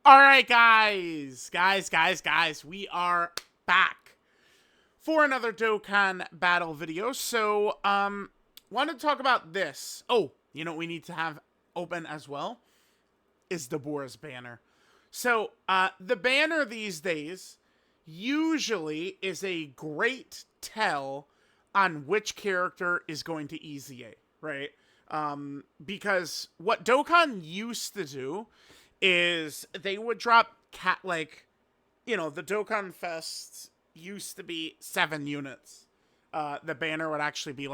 All right, guys, we are back for another Dokkan battle video. So, want to talk about this. Oh, you know what we need to have open as well is Deborah's banner. So, the banner these days usually is a great tell on which character is going to EZA, right? Because what Dokkan used to do is they would drop the Dokkan Fest used to be 7 units. The banner would actually be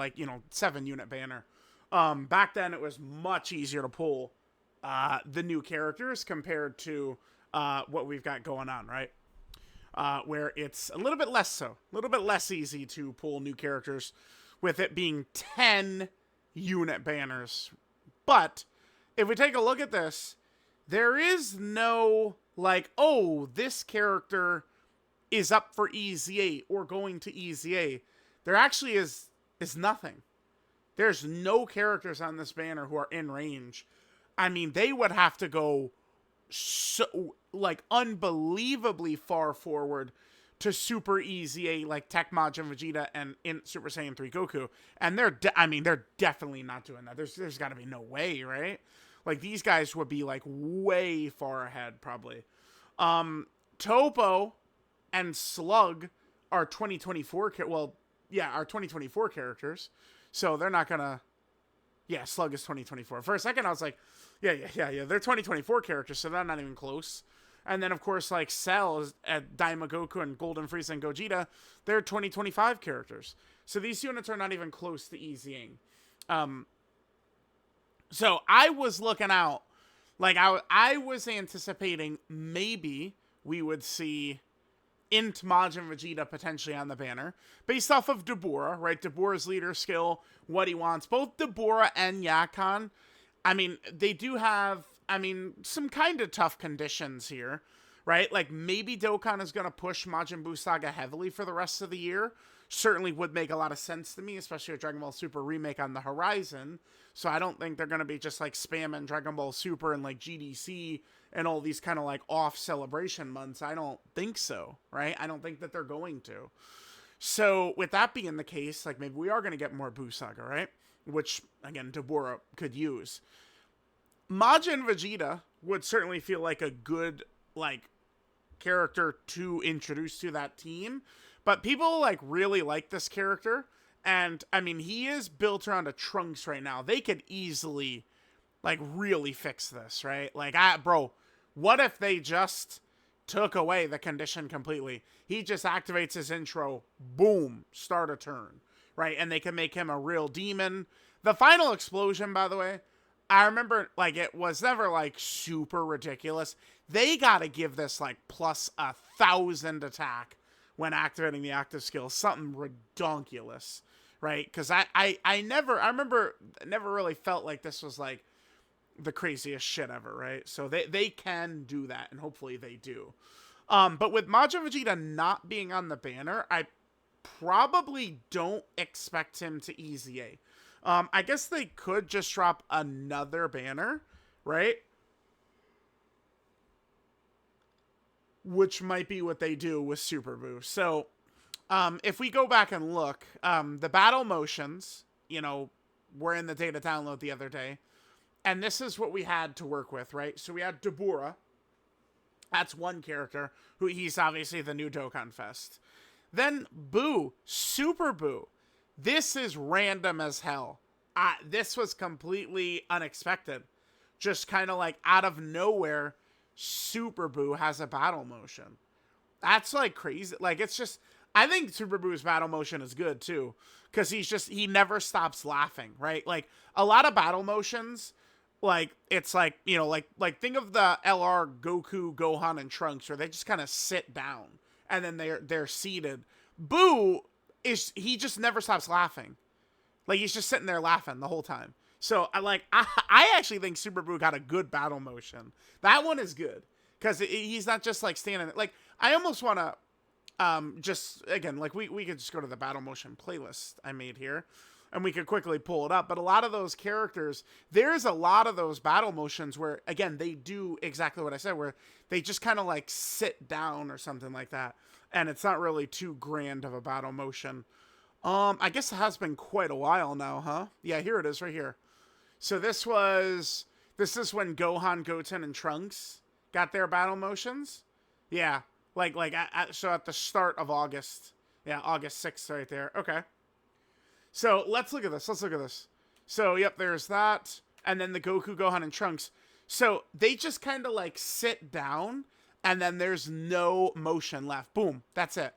7 unit banner. Back then it was much easier to pull the new characters compared to what we've got going on, right? Where it's a little bit less so, a little bit less easy to pull new characters with it being 10 unit banners. But if we take a look at this, there is no oh, this character is up for EZA or going to EZA. There actually is nothing. There's no characters on this banner who are in range. I mean, they would have to go so unbelievably far forward to Super EZA like Tech Majin Vegeta and in Super Saiyan 3 Goku. And they're definitely not doing that. There's got to be no way, right? Like, these guys would be way far ahead probably. Topo and Slug are 2024 are 2024 characters. So they're not gonna. Yeah, Slug is 2024. For a second, I was like, yeah. They're 2024 characters, so they're not even close. And then, of course, Cell at Daima Goku and Golden Frieza and Gogeta, they're 2025 characters. So these units are not even close to EZing. So I was looking out. I was anticipating maybe we would see Int Majin Vegeta potentially on the banner, based off of Deborah, right? Deborah's leader skill, what he wants. Both Deborah and Yakan, I mean, they do have, some kind of tough conditions here, right? Like, maybe Dokkan is going to push Majin Buu Saga heavily for the rest of the year. Certainly would make a lot of sense to me, especially with Dragon Ball Super Remake on the horizon. So I don't think they're going to be just spamming Dragon Ball Super and GDC and all these kind of off celebration months. I don't think so, right? I don't think that they're going to. So with that being the case, maybe we are going to get more Buu Saga, right? Which, again, Deborah could use. Majin Vegeta would certainly feel like a good, character to introduce to that team. But people, really like this character. And, he is built around a Trunks right now. They could easily, really fix this, right? Bro, what if they just took away the condition completely? He just activates his intro, boom, start a turn, right? And they can make him a real demon. The final explosion, by the way, I remember, it was never, super ridiculous. They gotta give this, plus 1,000 attack when activating the active skill. Something redonkulous, right? Because I remember never really felt like this was, the craziest shit ever, right? So they can do that, and hopefully they do. But with Majin Vegeta not being on the banner, I probably don't expect him to EZA. I guess they could just drop another banner, right? Which might be what they do with Super Buu. So, if we go back and look, the battle motions, were in the data download the other day. And this is what we had to work with, right? So we had Deborah. That's one character who he's obviously the new Dokkan Fest. Then Buu, Super Buu. This is random as hell. This was completely unexpected. Just kind of out of nowhere, Super Buu has a battle motion. That's crazy. It's just, I think Super Buu's battle motion is good too. Because he never stops laughing, right? A lot of battle motions, it's think of the LR Goku, Gohan, and Trunks where they just kind of sit down and then they're seated. Buu he just never stops laughing. He's just sitting there laughing the whole time. So I actually think Super Buu got a good battle motion. That one is good because he's not just standing. I almost want to just again we could just go to the battle motion playlist I made here. and we could quickly pull it up. But a lot of those characters, there's a lot of those battle motions where, again, they do exactly what I said, where they just kind of like sit down or something like that. And it's not really too grand of a battle motion. I guess it has been quite a while now, huh? Yeah, here it is right here. So this is when Gohan, Goten, and Trunks got their battle motions. Yeah, so at the start of August. Yeah, August 6th right there. Okay. So let's look at this. So, yep, there's that. And then the Goku, Gohan, and Trunks. So they just kind of like sit down and then there's no motion left. Boom. That's it.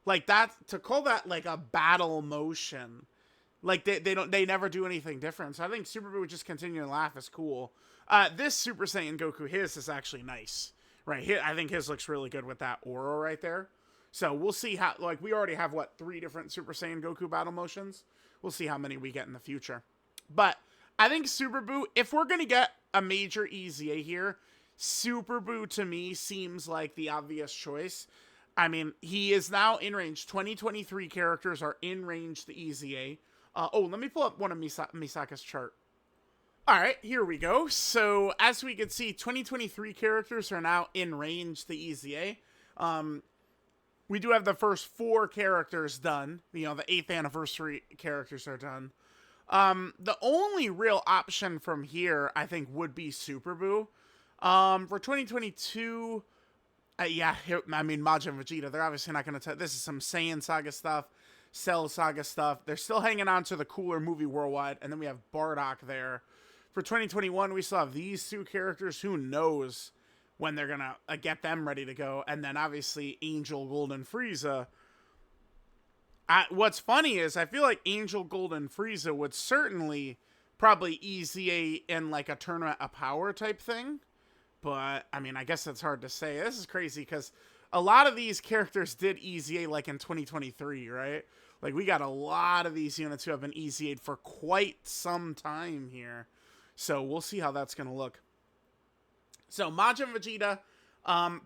Like that, to call that like a battle motion, like they never do anything different. So I think Super Buu would just continue to laugh is cool. This Super Saiyan Goku, his is actually nice. Right. I think his looks really good with that aura right there. So we'll see how, like, we already have, 3 different Super Saiyan Goku battle motions. We'll see how many we get in the future. But I think Super Buu, if we're going to get a major EZA here, Super Buu to me seems like the obvious choice. I mean, he is now in range. 2023 characters are in range the EZA. Let me pull up one of Misaka's chart. All right, here we go. So as we can see, 2023 characters are now in range the EZA. We do have the first 4 characters done. The 8th anniversary characters are done. The only real option from here, I think, would be Super Buu. For 2022, Majin Vegeta, they're obviously not going to... This is some Saiyan Saga stuff, Cell Saga stuff. They're still hanging on to the cooler movie Worldwide, and then we have Bardock there. For 2021, we still have these 2 characters. Who knows when they're going to get them ready to go. And then, obviously, Angel, Golden, Frieza. What's funny is I feel like Angel, Golden, Frieza would certainly probably EZA in, like, a Tournament of Power type thing. But, I mean, I guess that's hard to say. This is crazy because a lot of these characters did EZA, like, in 2023, right? Like, we got a lot of these units who have been EZA'd for quite some time here. So, we'll see how that's going to look. So, Majin Vegeta,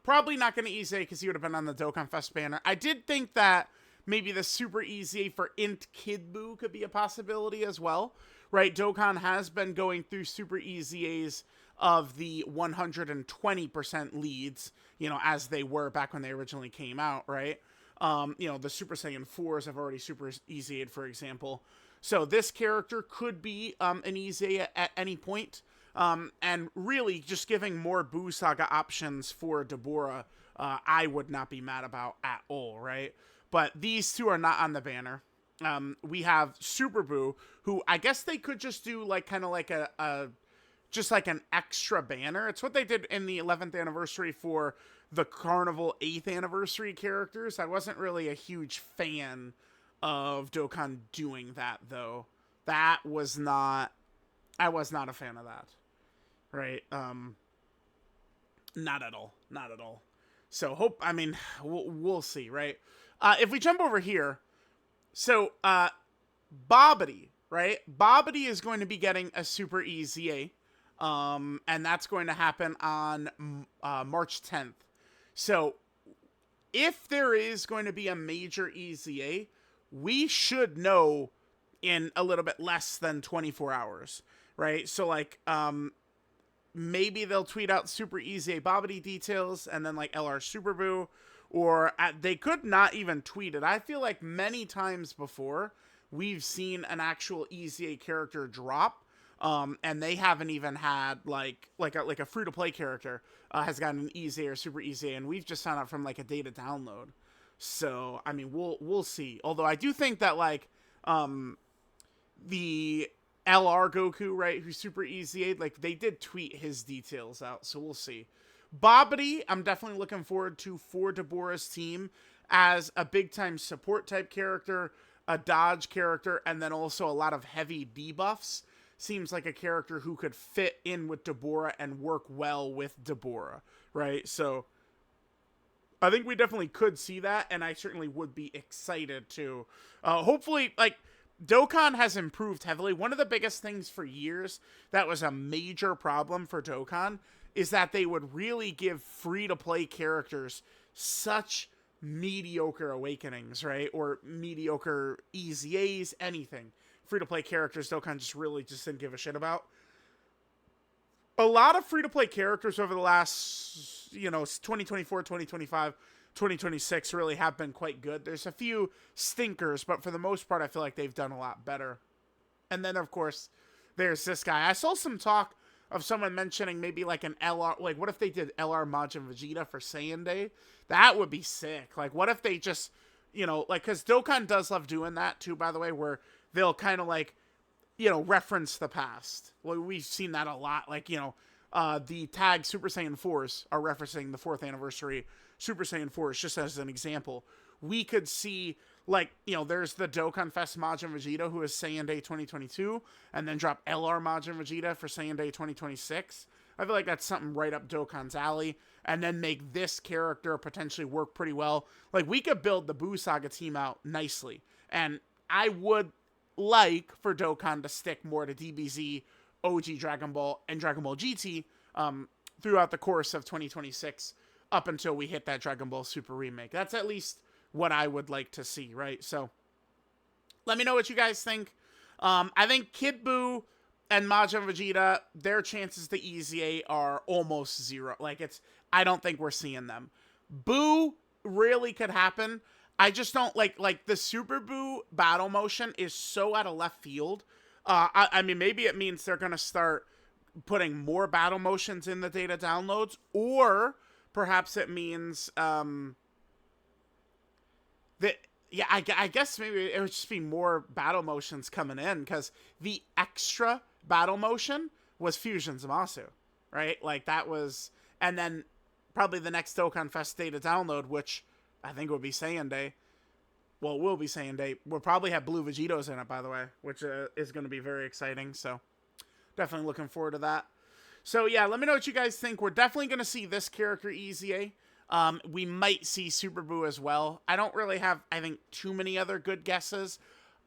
probably not going to EZA because he would have been on the Dokkan Fest banner. I did think that maybe the Super EZA for Int Kid Buu could be a possibility as well, right? Dokkan has been going through Super EZAs of the 120% leads, as they were back when they originally came out, right? The Super Saiyan 4s have already Super EZA'd, for example. So this character could be an EZA at any point. And really, just giving more Buu Saga options for Deborah, I would not be mad about at all, right? But these 2 are not on the banner. We have Super Buu, who I guess they could just do kind of like just like an extra banner. It's what they did in the 11th anniversary for the Carnival 8th anniversary characters. I wasn't really a huge fan of Dokkan doing that, though. I was not a fan of that. Right? Not at all. So we'll see, right? If we jump over here, so Babidi, right? Babidi is going to be getting a Super EZA, and that's going to happen on March 10th. So if there is going to be a major EZA, we should know in a little bit less than 24 hours, right? So maybe they'll tweet out Super EZA Babidi details and then LR Super Buu, or they could not even tweet it. I feel like many times before we've seen an actual EZA character drop, and they haven't even had like a free-to-play character has gotten an EZA or Super EZA, and we've just found out from a data download. So I mean, we'll see. Although I do think that the LR Goku, right, who's Super EZA, they did tweet his details out, so we'll see. Babidi, I'm definitely looking forward to for Deborah's team as a big-time support type character, a dodge character, and then also a lot of heavy debuffs. Seems like a character who could fit in with Deborah and work well with Deborah, right? So I think we definitely could see that, and I certainly would be excited to. Hopefully, Dokkan has improved heavily. One of the biggest things for years that was a major problem for Dokkan is that they would really give free-to-play characters such mediocre awakenings, right? Or mediocre EZAs, anything. free-to-play characters Dokkan just really just didn't give a shit about. A lot of free-to-play characters over the last, 2024, 2025, 2026 really have been quite good. There's a few stinkers, but for the most part, I feel like they've done a lot better. And then, of course, there's this guy. I saw some talk of someone mentioning maybe like an LR, like what if they did LR Majin Vegeta for Saiyan Day? That would be sick. Like what if they just, because Dokkan does love doing that too, by the way, where they'll kind of like, reference the past. Well, we've seen that a lot. Like, the tag Super Saiyan 4s are referencing the 4th anniversary Super Saiyan 4s, just as an example. We could see, like, there's the Dokkan Fest Majin Vegeta, who is Saiyan Day 2022, and then drop LR Majin Vegeta for Saiyan Day 2026. I feel like that's something right up Dokkan's alley, and then make this character potentially work pretty well. Like, we could build the Buu Saga team out nicely, and I would like for Dokkan to stick more to DBZ, OG Dragon Ball, and Dragon Ball GT throughout the course of 2026 up until we hit that Dragon Ball Super remake. That's at least what I would like to see, right? So let me know what you guys think. I think Kid Buu and Majin Vegeta, their chances to EZA are almost zero. Like, I don't think we're seeing them. Buu really could happen. I just don't like the Super Buu battle motion is so out of left field. I mean, maybe it means they're going to start putting more battle motions in the data downloads, or perhaps it means that, yeah, I guess maybe it would just be more battle motions coming in, because the extra battle motion was Fusion Zamasu, right? Like, that was, and then probably the next Dokkan Fest data download, which I think will be Saiyan Day. Well, it will be Saiyan Day. We'll probably have Blue Vegetos in it, by the way, which is going to be very exciting. So definitely looking forward to that. So yeah, let me know what you guys think. We're definitely going to see this character EZA. We might see Super Buu as well. I don't really have, I think, too many other good guesses.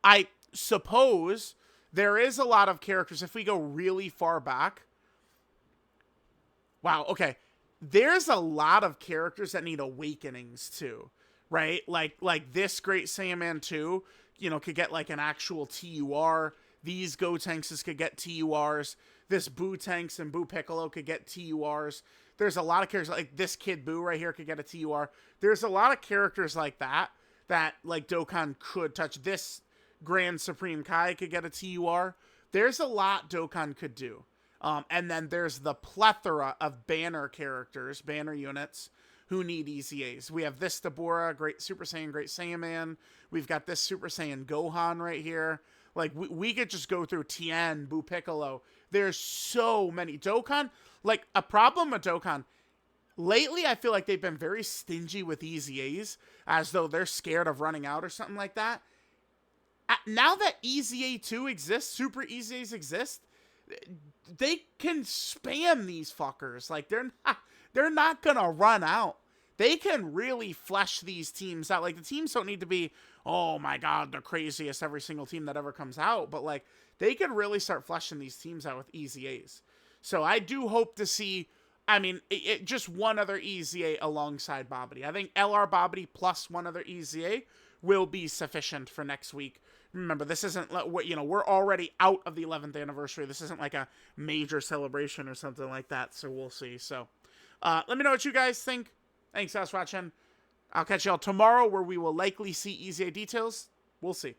I suppose there is a lot of characters. If we go really far back. Wow, okay. There's a lot of characters that need awakenings too, right? Like this Great Saiyaman 2, could get like an actual TUR. These Gotenks could get TURs. This Buu Tanks and Buu Piccolo could get TURs. There's a lot of characters like this Kid Buu right here could get a TUR. There's a lot of characters like that like Dokkan could touch. This Grand Supreme Kai could get a TUR. There's a lot Dokkan could do. And then there's the plethora of banner characters, banner units, who need EZAs. We have this Deborah, Great Super Saiyan, Great Saiyaman. We've got this Super Saiyan Gohan right here. Like, we could just go through Tien, Buu Piccolo. There's so many. Dokkan, like, a problem with Dokkan, lately I feel like they've been very stingy with EZAs, as though they're scared of running out or something like that. Now that EZA 2 exists, Super EZAs exist, they can spam these fuckers. Like, they're not gonna run out. They can really flesh these teams out. Like, the teams don't need to be, oh my god, the craziest every single team that ever comes out. But, like, they can really start fleshing these teams out with EZAs. So I do hope to see, I mean, just one other EZA alongside Babidi. I think LR Babidi plus one other EZA will be sufficient for next week. Remember, this isn't, we're already out of the 11th anniversary. This isn't like a major celebration or something like that. So we'll see. So let me know what you guys think. Thanks guys for watching. I'll catch y'all tomorrow, where we will likely see EZA details. We'll see.